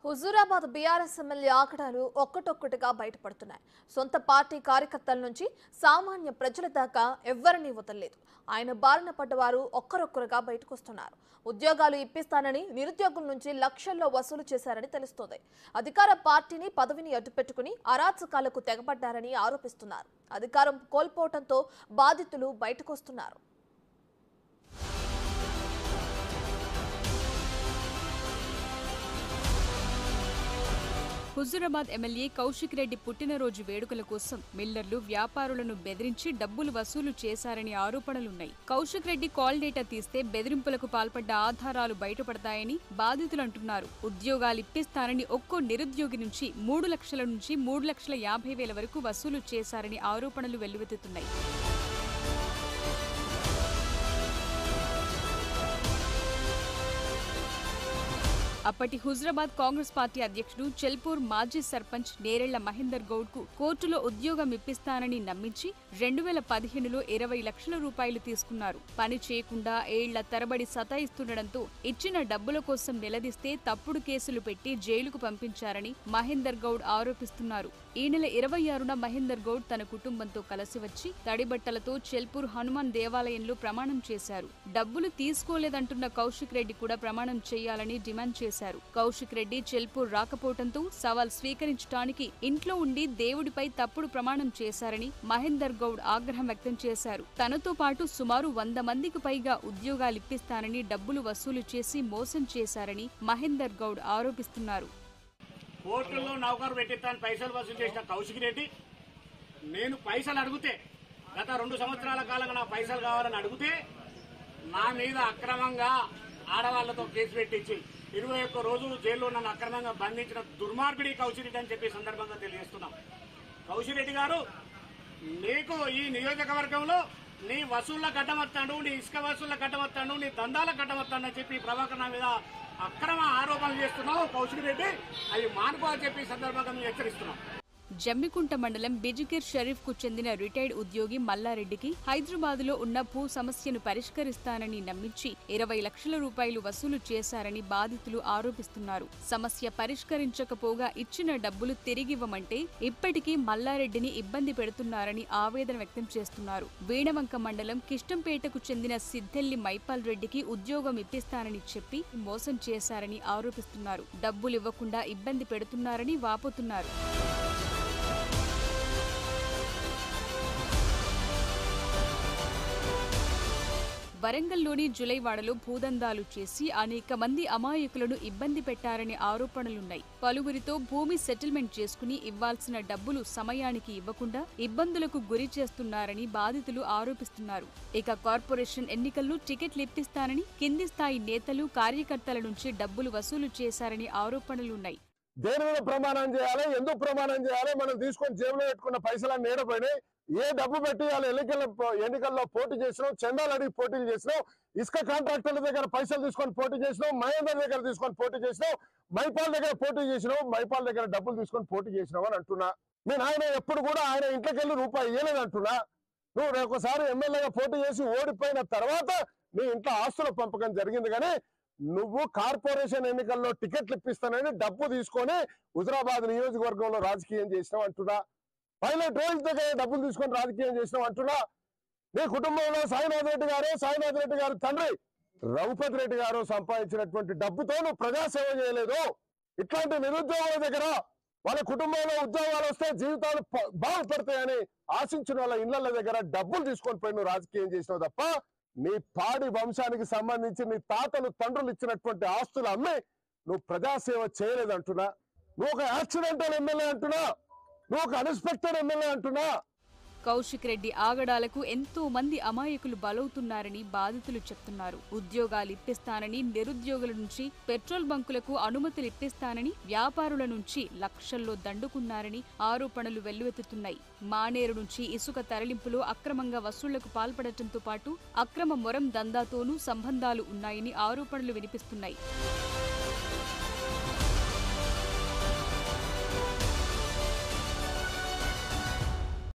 Huzurabad BRS MLA ఆకడాలు ఒక్కటొక్కటిగా బయటపడుతున్నాయి. సొంత పార్టీ కార్యకర్తల నుంచి సామాన్య ప్రజల దాకా ఎవ్వరినీ వదలలేదు. ఆయన బారిన పడ్డవారు ఒక్కరొక్కరుగా బయటకొస్తున్నారు. ఉద్యోగాలు ఇప్పిస్తానని నిరుద్యోగుల నుంచి లక్షల్లో వసూలు చేశారని తెలుస్తోంది. అధికార పార్టీని పదవిని అడ్డుపెట్టుకుని అరాచకాలకు తెగబడ్డారని ఆరోపిస్తున్నారు. అధికారం కోల్పోవడంతో బాధితులు బయటకొస్తున్నారు. హుజూరాబాద్ ఎమ్మెల్యే కౌశిక్ రెడ్డి పుట్టినరోజు వేడుకల కోసం మిల్లర్లు వ్యాపారులను బెదిరించి డబ్బులు వసూలు చేశారని ఆరోపణలున్నాయి. కౌశిక్ రెడ్డి కాల్ డేటా తీస్తే బెదిరింపులకు పాల్పడ్డ ఆధారాలు బయటపడతాయని బాధితులు అంటున్నారు. ఉద్యోగాలిప్పిస్తానని ఒక్కో నిరుద్యోగి నుంచి 3 లక్షల నుంచి 3,50,000 వరకు వసూలు చేశారని ఆరోపణలు వెల్లువెత్తుతున్నాయి. అప్పటి హుజూరాబాద్ కాంగ్రెస్ పార్టీ అధ్యక్షుడు చెల్పూర్ మాజీ సర్పంచ్ నేరెళ్ల మహేందర్ గౌడ్ కు కోర్టులో ఉద్యోగం ఇప్పిస్తానని నమ్మించి 2015లో 20 లక్షల రూపాయలు తీసుకున్నారు. పని చేయకుండా ఏళ్ల తరబడి సతాయిస్తుండటంతో ఇచ్చిన డబ్బుల కోసం నిలదీస్తే తప్పుడు కేసులు పెట్టి జైలుకు పంపించారని మహేందర్ గౌడ్ ఆరోపిస్తున్నారు. ఈ నెల 26న మహేందర్ గౌడ్ తన కుటుంబంతో కలిసి వచ్చి తడిబట్టలతో చెల్పూర్ హనుమాన్ దేవాలయంలో ప్రమాణం చేశారు. డబ్బులు తీసుకోలేదంటున్న కౌశిక్ రెడ్డి కూడా ప్రమాణం చేయాలని డిమాండ్ చేశారు. కౌశిక్ రెడ్డి చెల్పూర్ రాకపోవడంతో సవాల్ స్వీకరించడానికి ఇంట్లో ఉండి దేవుడిపై తప్పుడు ప్రమాణం చేశారని మహేందర్ గౌడ్ ఆగ్రహం వ్యక్తం చేశారు. తనతో పాటు సుమారు 100 మందికి పైగా ఉద్యోగాలిప్పిస్తానని డబ్బులు వసూలు చేసి మోసం చేశారని మహేందర్ గౌడ్ ఆరోపిస్తున్నారు. కోర్టులో నౌకరు పెట్టిస్తాను పైసలు వసూలు చేసిన కౌశిక్ రెడ్డి నేను పైసలు అడిగితే గత 2 సంవత్సరాల కాలంగా నా పైసలు కావాలని అడిగితే నా మీద అక్రమంగా ఆడవాళ్లతో కేసు పెట్టించి 21 రోజులు జైల్లో నన్ను అక్రమంగా బంధించిన దుర్మార్గుడి కౌశిక్ రెడ్డి అని చెప్పి సందర్భంగా తెలియజేస్తున్నాం. కౌశిక్ రెడ్డి గారు, నీకు ఈ నియోజకవర్గంలో నీ వసూళ్ల కట్టమత్తాడు, నీ ఇసుక వసూళ్ల కట్టమత్తాడు, నీ దందాల కట్టమత్తాడు అని చెప్పి ప్రభాకర్ నా మీద అక్రమ ఆరోపణలు చేస్తున్నావు. కౌశిక్ రెడ్డి అవి మానుకోవాలని చెప్పి సందర్భంగా మేము హెచ్చరిస్తున్నాం. జమ్మికుంట మండలం బిజిగిర్ షరీఫ్ కు చెందిన రిటైర్డ్ ఉద్యోగి మల్లారెడ్డికి హైదరాబాద్ లో ఉన్న భూ సమస్యను పరిష్కరిస్తానని నమ్మించి 20 లక్షల రూపాయలు వసూలు చేశారని బాధితులు ఆరోపిస్తున్నారు. సమస్య పరిష్కరించకపోగా ఇచ్చిన డబ్బులు తిరిగివ్వమంటే ఇప్పటికీ మల్లారెడ్డిని ఇబ్బంది పెడుతున్నారని ఆవేదన వ్యక్తం చేస్తున్నారు. వీణవంక మండలం కిష్టంపేటకు చెందిన సిద్దెల్లి మైపాల్ రెడ్డికి ఉద్యోగం ఇప్పిస్తానని చెప్పి మోసం చేశారని ఆరోపిస్తున్నారు. డబ్బులివ్వకుండా ఇబ్బంది పెడుతున్నారని వాపోతున్నారు. వరంగల్లోని జులైవాడలో భూదందాలు చేసి అనేక మంది అమాయకులను ఇబ్బంది పెట్టారనే ఆరోపణలున్నాయి. పలువురితో భూమి సెటిల్మెంట్ చేసుకుని ఇవ్వాల్సిన డబ్బులు సమయానికి ఇవ్వకుండా ఇబ్బందులకు గురి చేస్తున్నారని బాధితులు ఆరోపిస్తున్నారు. ఇక కార్పొరేషన్ ఎన్నికల్లో టికెట్లు ఇప్పిస్తానని కింది స్థాయి నేతలు కార్యకర్తల నుంచి డబ్బులు వసూలు చేశారని ఆరోపణలున్నాయి. దేని మీద ప్రమాణం చేయాలి, ఎందుకు ప్రమాణం చేయాలి, మనం తీసుకొని జేబులో పెట్టుకున్న పైసలన్నీ ఏడపోయినాయి. ఏ డబ్బు పెట్టి వాళ్ళు ఎన్నికల్లో పోటీ చేసినావు, చందాలు అడిగి పోటీలు చేసినావు, ఇసుక కాంట్రాక్టర్ల దగ్గర పైసలు తీసుకొని పోటీ చేసినావు, మహేందర్ దగ్గర తీసుకొని పోటీ చేసినావు, మైపాల్ దగ్గర పోటీ చేసినావు, మైపాల్ దగ్గర డబ్బులు తీసుకొని పోటీ చేసినావు అని అంటున్నా. నేను ఆయన ఎప్పుడు కూడా ఆయన ఇంట్లోకి వెళ్ళి రూపాయి ఇవ్వలేదు అంటున్నా. నువ్వు ఒకసారి ఎమ్మెల్యేగా పోటీ చేసి ఓడిపోయిన తర్వాత నీ ఇంట్లో ఆస్తుల పంపకం జరిగింది, కానీ నువ్వు కార్పొరేషన్ ఎన్నికల్లో టికెట్లు ఇప్పిస్తానని డబ్బు తీసుకొని హుజూరాబాద్ నియోజకవర్గంలో రాజకీయం చేసినావు అంటున్నా. పైలట్ రోహిత్ దగ్గర డబ్బులు తీసుకొని రాజకీయం చేసినావు అంటున్నా. నీ కుటుంబంలో సాయినాథ్ రెడ్డి గారు తండ్రి రఘుపతి రెడ్డి గారు సంపాదించినటువంటి డబ్బుతో నువ్వు ప్రజాసేవ చేయలేదు. ఇట్లాంటి నిరుద్యోగుల దగ్గర వాళ్ళ కుటుంబంలో ఉద్యోగాలు వస్తే జీవితాలు బాగుపడతాయని ఆశించిన వాళ్ళ ఇళ్ల దగ్గర డబ్బులు తీసుకొని పోయి నువ్వు రాజకీయం చేసినావు తప్ప నీ పాడి వంశానికి సంబంధించి నీ తాతలు తండ్రులు ఇచ్చినటువంటి ఆస్తులు అమ్మి నువ్వు ప్రజాసేవ చేయలేదంటున్నా. నువ్వు ఒక యాక్సిడెంటల్ ఎమ్మెల్యే అంటున్నా, నువ్వు ఒక అన్ఎక్స్పెక్టెడ్ ఎమ్మెల్యే అంటున్నా. కౌశిక్ రెడ్డి ఆగడాలకు ఎంతో మంది అమాయకులు బలవుతున్నారని బాధితులు చెప్తున్నారు. ఉద్యోగాలు ఇప్పిస్తానని నిరుద్యోగుల నుంచి పెట్రోల్ బంకులకు అనుమతులు ఇప్పిస్తానని వ్యాపారుల నుంచి లక్షల్లో దండుకున్నారని ఆరోపణలు వెల్లువెత్తుతున్నాయి. మానేరు నుంచి ఇసుక తరలింపులో అక్రమంగా వసూళ్లకు పాల్పడటంతో పాటు అక్రమ మొరం దందాతోనూ సంబంధాలు ఉన్నాయని ఆరోపణలు వినిపిస్తున్నాయి.